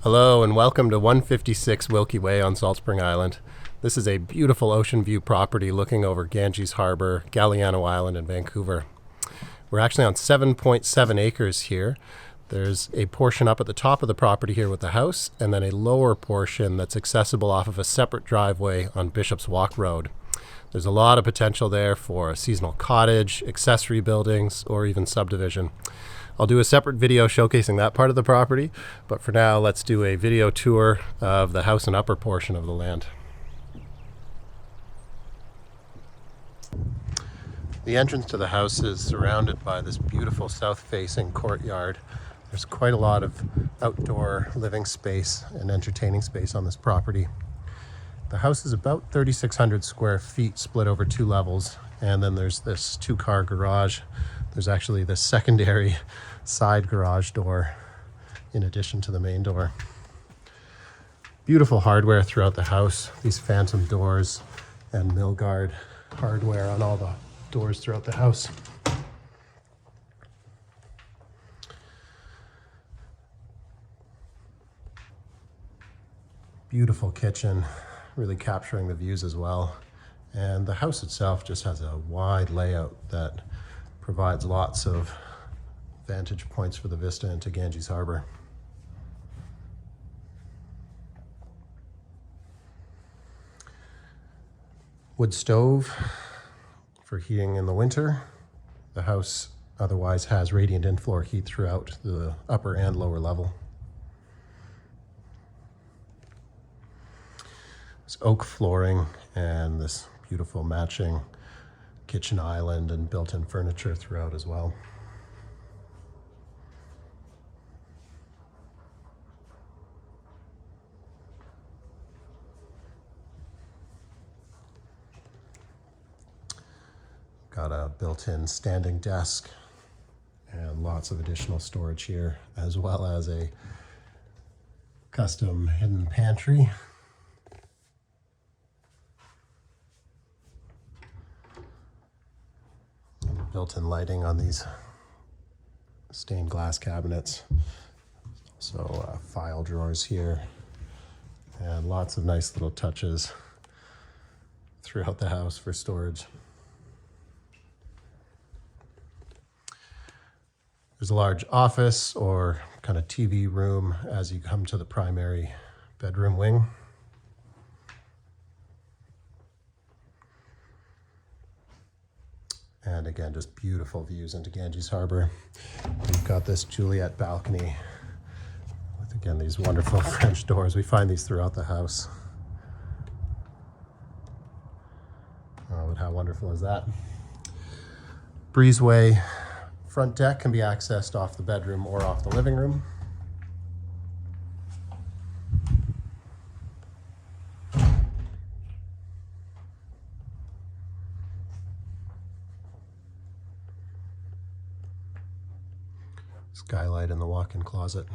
Hello and welcome to 156 Wilkie Way on Salt Spring Island. This is a beautiful ocean view property looking over Ganges Harbor, Galliano Island, and Vancouver. We're actually on 7.7 acres here. There's a portion up at the top of the property here with the house, and then a lower portion that's accessible off of a separate driveway on Bishop's Walk Road. There's a lot of potential there for a seasonal cottage, accessory buildings, or even subdivision. I'll do a separate video showcasing that part of the property, but for now, let's do a video tour of the house and upper portion of the land. The entrance to the house is surrounded by this beautiful south-facing courtyard. There's quite a lot of outdoor living space and entertaining space on this property. The house is about 3,600 square feet split over 2 levels, and then there's this 2-car garage. There's actually the secondary side garage door in addition to the main door. Beautiful hardware throughout the house. These phantom doors and Milgard hardware on all the doors throughout the house. Beautiful kitchen, really capturing the views as well. And the house itself just has a wide layout that provides lots of vantage points for the vista into Ganges Harbor. Wood stove for heating in the winter. The house otherwise has radiant in-floor heat throughout the upper and lower level. It's oak flooring and this beautiful matching kitchen island and built-in furniture throughout as well. Got a built-in standing desk and lots of additional storage here, as well as a custom hidden pantry. Built-in lighting on these stained glass cabinets. Also file drawers here, and lots of nice little touches throughout the house for storage. There's a large office or kind of TV room as you come to the primary bedroom wing. And again, just beautiful views into Ganges Harbor. We've got this Juliet balcony with, again, these wonderful French doors. We find these throughout the house. Oh, but how wonderful is that? Breezeway front deck can be accessed off the bedroom or off the living room. Skylight in the walk-in closet.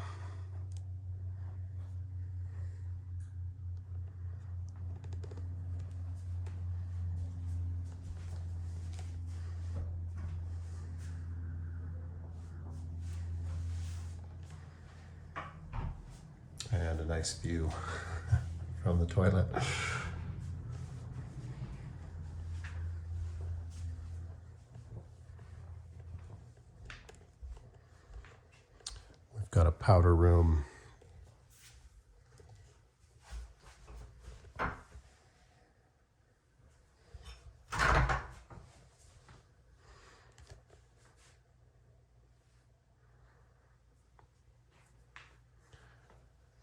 And a nice view from the toilet. We've got a powder room.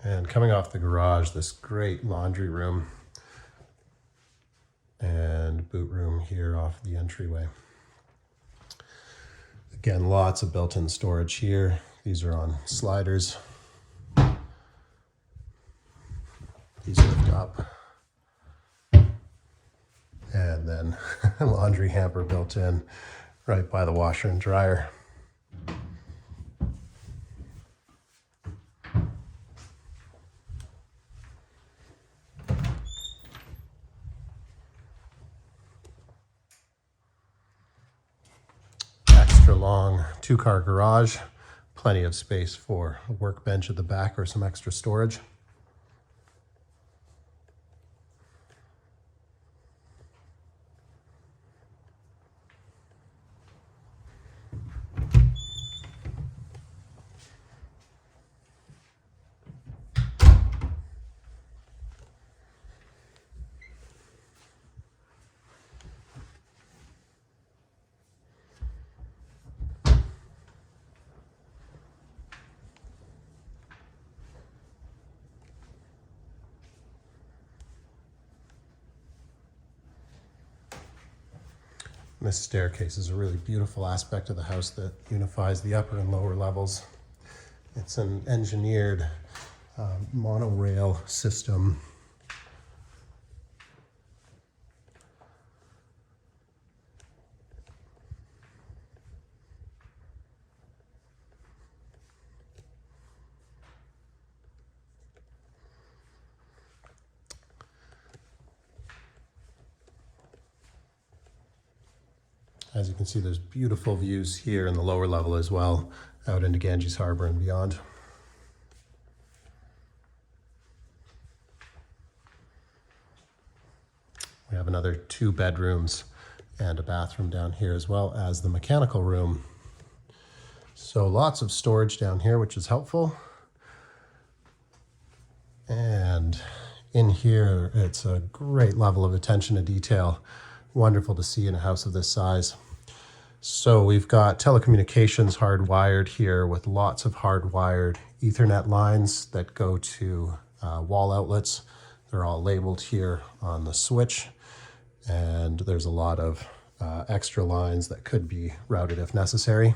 And coming off the garage, this great laundry room and boot room here off the entryway. Again, lots of built-in storage here. These are on sliders. These lift up. And then a laundry hamper built in right by the washer and dryer. Extra long 2-car garage, plenty of space for a workbench at the back or some extra storage. This staircase is a really beautiful aspect of the house that unifies the upper and lower levels. It's an engineered monorail system. As you can see, there's beautiful views here in the lower level as well, out into Ganges Harbor and beyond. We have another 2 bedrooms and a bathroom down here, as well as the mechanical room. So lots of storage down here, which is helpful. And in here, it's a great level of attention to detail. Wonderful to see in a house of this size. So we've got telecommunications hardwired here with lots of hardwired Ethernet lines that go to wall outlets. They're all labeled here on the switch, and there's a lot of extra lines that could be routed if necessary.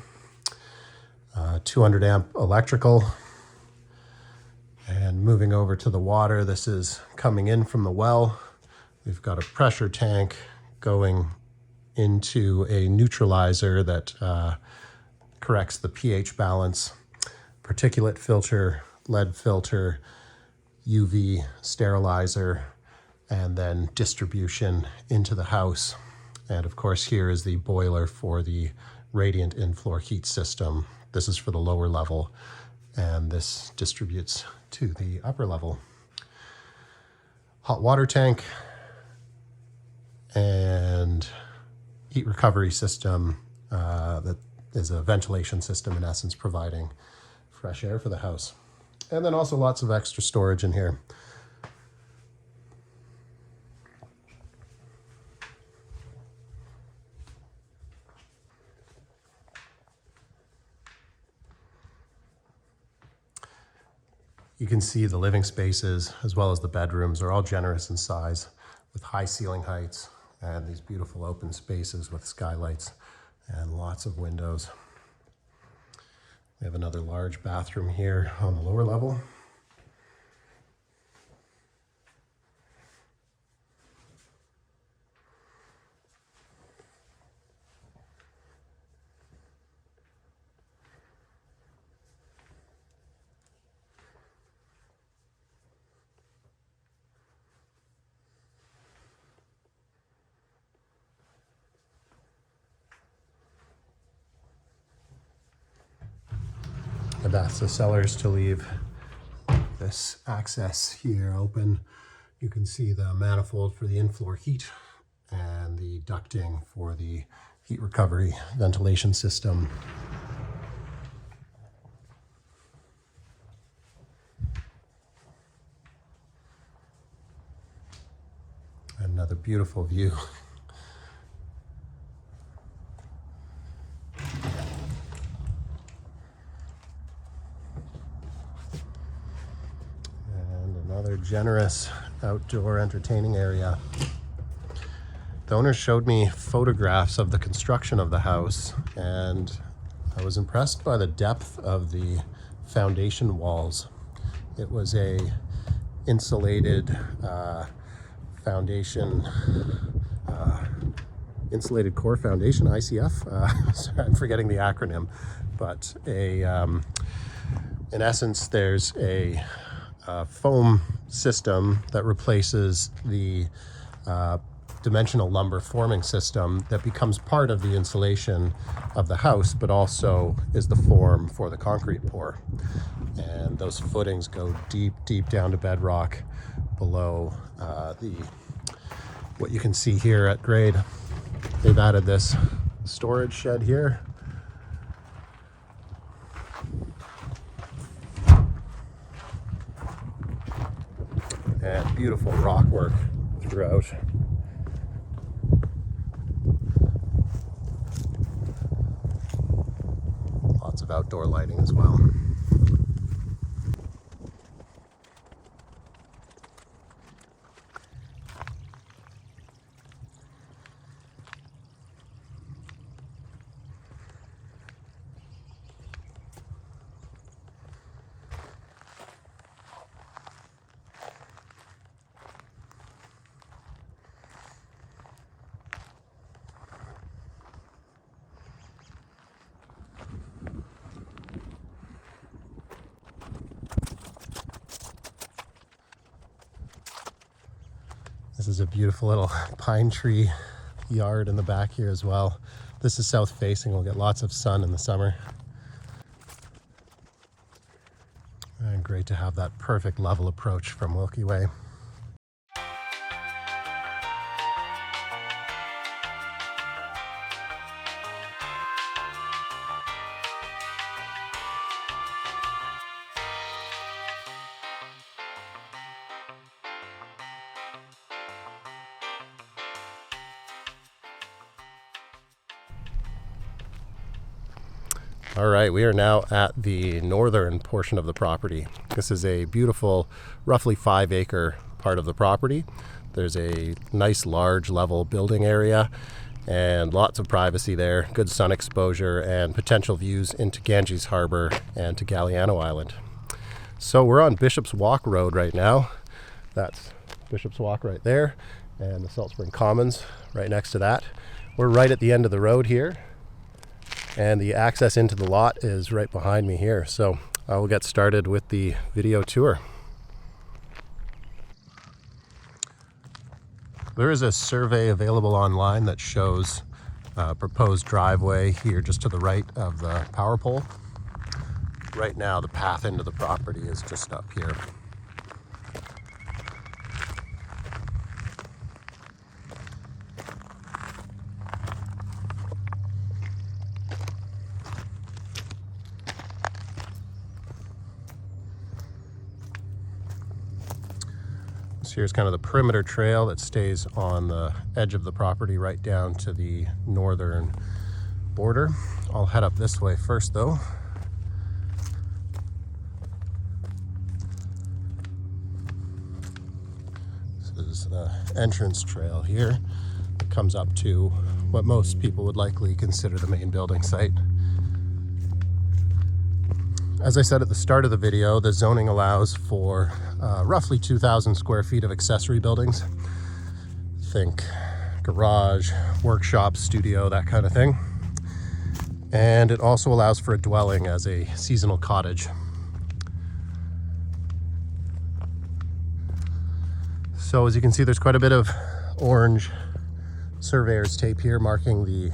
200 amp electrical. And moving over to the water, this is coming in from the well. We've got a pressure tank going into a neutralizer that corrects the pH balance, particulate filter, lead filter, UV sterilizer, and then distribution into the house. And of course, here is the boiler for the radiant in-floor heat system. This is for the lower level, and this distributes to the upper level. Hot water tank and heat recovery system that is a ventilation system, in essence, providing fresh air for the house. And then also lots of extra storage in here. You can see the living spaces as well as the bedrooms are all generous in size, with high ceiling heights and these beautiful open spaces with skylights and lots of windows. We have another large bathroom here on the lower level. I've asked the sellers to leave this access here open. You can see the manifold for the in-floor heat and the ducting for the heat recovery ventilation system. Another beautiful view. Another generous outdoor entertaining area. The owner showed me photographs of the construction of the house, and I was impressed by the depth of the foundation walls. It was a insulated foundation, insulated core foundation, ICF. Sorry, I'm forgetting the acronym, but in essence, there's a foam system that replaces the dimensional lumber forming system that becomes part of the insulation of the house, but also is the form for the concrete pour. And those footings go deep, deep down to bedrock below what you can see here at grade. They've added this storage shed here. And beautiful rock work throughout. Lots of outdoor lighting as well. This is a beautiful little pine tree yard in the back here as well. This is south facing. We'll get lots of sun in the summer. And great to have that perfect level approach from Wilkie Way. All right, we are now at the northern portion of the property. This is a beautiful, roughly 5-acre part of the property. There's a nice large level building area and lots of privacy there, good sun exposure and potential views into Ganges Harbor and to Galliano Island. So we're on Bishop's Walk Road right now. That's Bishop's Walk right there, and the Salt Spring Commons right next to that. We're right at the end of the road here, and the access into the lot is right behind me here. So I will get started with the video tour. There is a survey available online that shows a proposed driveway here just to the right of the power pole. Right now the path into the property is just up here. So here's kind of the perimeter trail that stays on the edge of the property right down to the northern border. I'll head up this way first though. This is the entrance trail here. It comes up to what most people would likely consider the main building site. As I said at the start of the video, the zoning allows for roughly 2,000 square feet of accessory buildings. Think garage, workshop, studio, that kind of thing. And it also allows for a dwelling as a seasonal cottage. So as you can see, there's quite a bit of orange surveyor's tape here marking the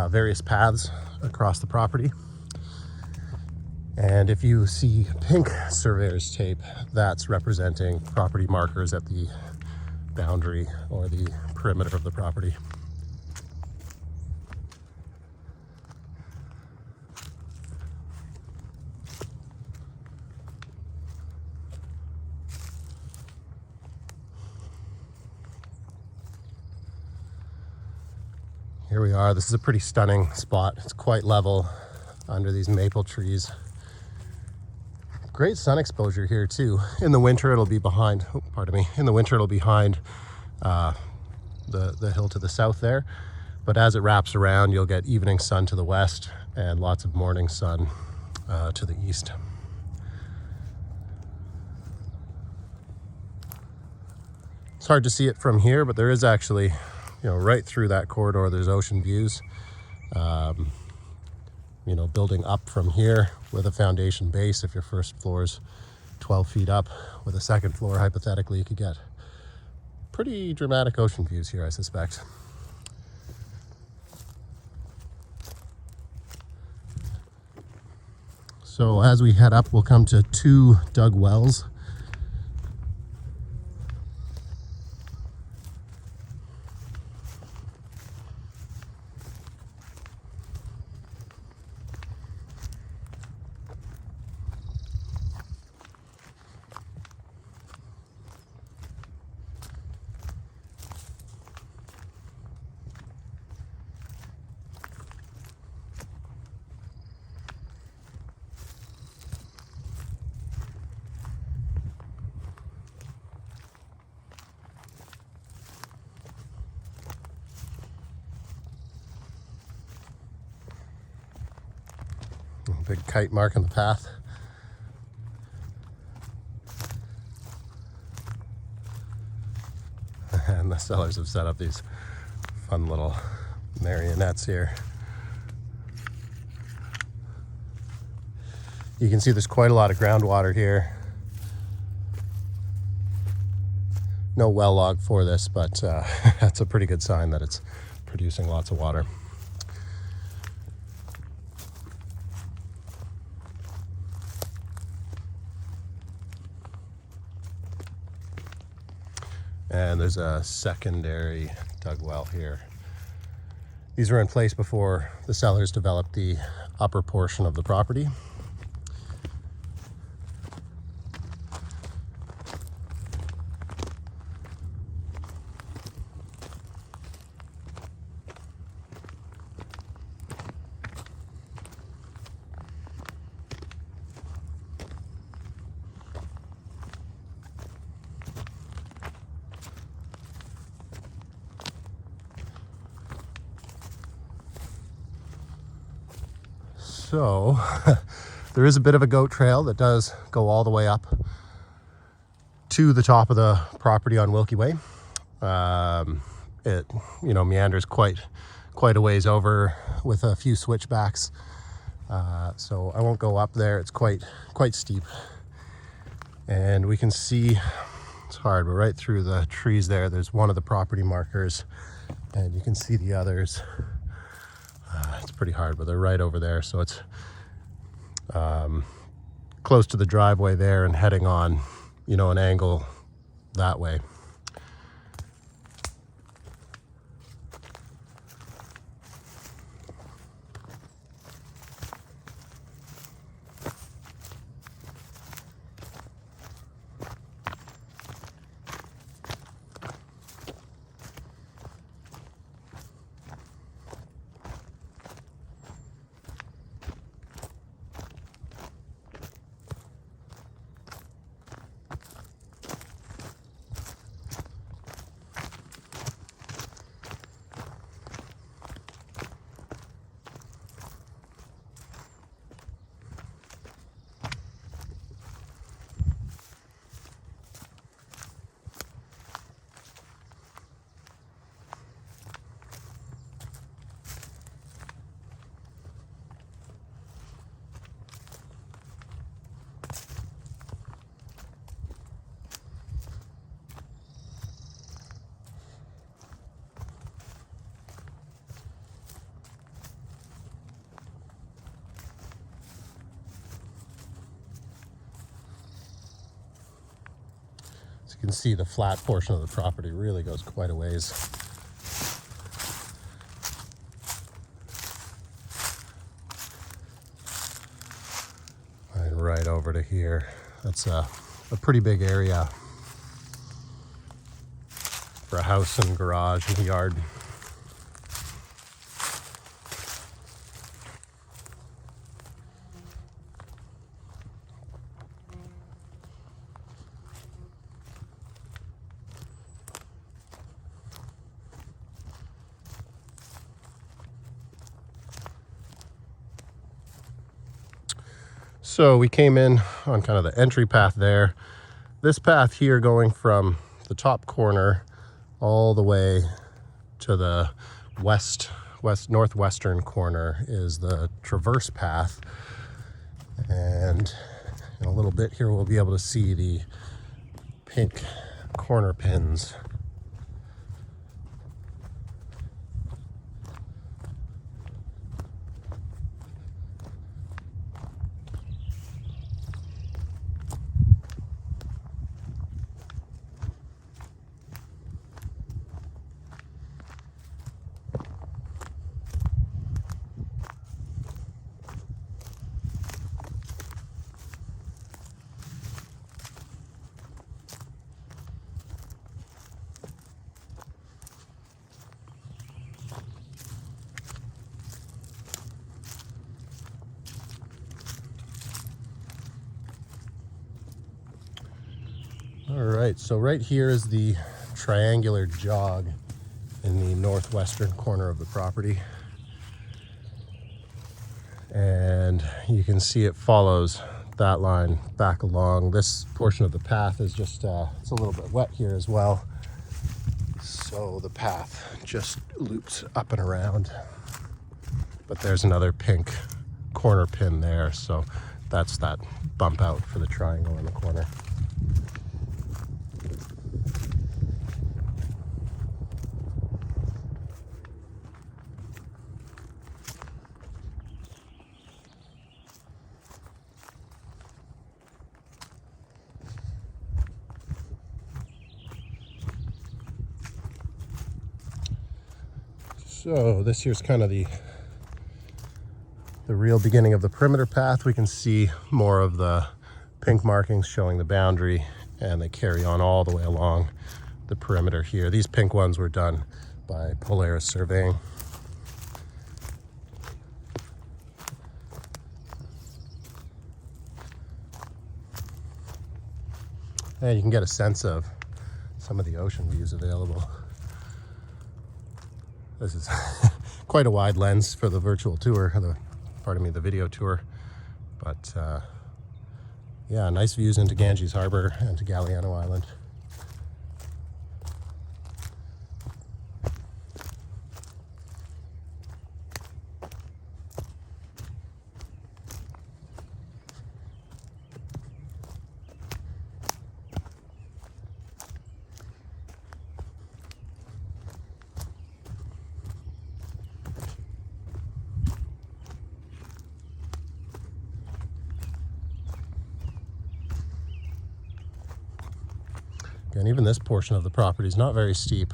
various paths across the property. And if you see pink surveyor's tape, that's representing property markers at the boundary or the perimeter of the property. Here we are. This is a pretty stunning spot. It's quite level under these maple trees. Great sun exposure here too. In the winter it'll be behind, in the winter it'll be behind the hill to the south there. But as it wraps around, you'll get evening sun to the west and lots of morning sun to the east. It's hard to see it from here, but there is actually, right through that corridor, there's ocean views. Building up from here with a foundation base, if your first floor is 12 feet up, with a second floor, hypothetically, you could get pretty dramatic ocean views here, I suspect. So as we head up, we'll come to 2 dug wells. Big kite mark on the path. And the sellers have set up these fun little marionettes here. You can see there's quite a lot of groundwater here. No well log for this, but that's a pretty good sign that it's producing lots of water. And there's a secondary dug well here. These were in place before the sellers developed the upper portion of the property. So there is a bit of a goat trail that does go all the way up to the top of the property on Wilkie Way. It meanders quite a ways over with a few switchbacks. So I won't go up there. It's quite steep, and we can see, it's hard, but right through the trees there's one of the property markers, and you can see the others. It's pretty hard, but they're right over there, so it's close to the driveway there and heading on, an angle that way. So you can see the flat portion of the property really goes quite a ways. And right over to here. That's a pretty big area for a house and garage and yard. So we came in on kind of the entry path there. This path here going from the top corner all the way to the northwestern corner is the traverse path. And in a little bit here we'll be able to see the pink corner pins All right, so right here is the triangular jog in the northwestern corner of the property. And you can see it follows that line back along. This portion of the path is just, it's a little bit wet here as well. So the path just loops up and around. But there's another pink corner pin there. So that's that bump out for the triangle in the corner. So this here's kind of the real beginning of the perimeter path. We can see more of the pink markings showing the boundary, and they carry on all the way along the perimeter here. These pink ones were done by Polaris Surveying. And you can get a sense of some of the ocean views available. This is quite a wide lens for the virtual tour, the video tour. But yeah, nice views into Ganges Harbor and to Galliano Island. And even this portion of the property is not very steep.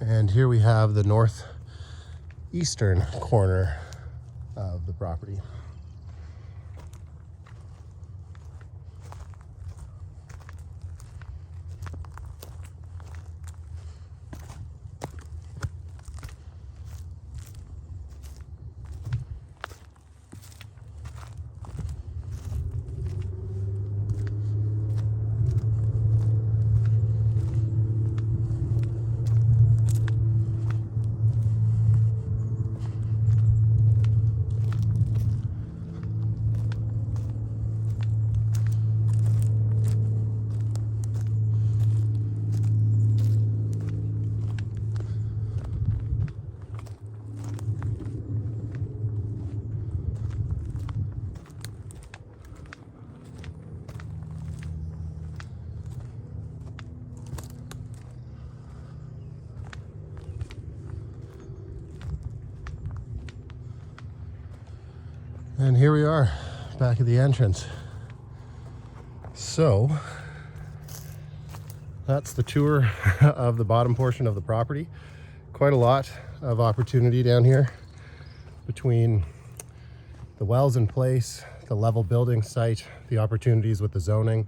And here we have the northeastern corner of the property. And here we are, back at the entrance. So, that's the tour of the bottom portion of the property. Quite a lot of opportunity down here between the wells in place, the level building site, the opportunities with the zoning,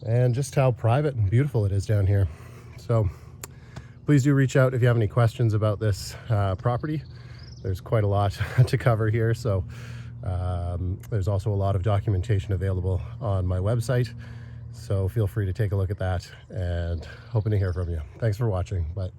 and just how private and beautiful it is down here. So please do reach out if you have any questions about this property. There's quite a lot to cover here, so there's also a lot of documentation available on my website, so feel free to take a look at that, and hoping to hear from you. Thanks for watching. Bye.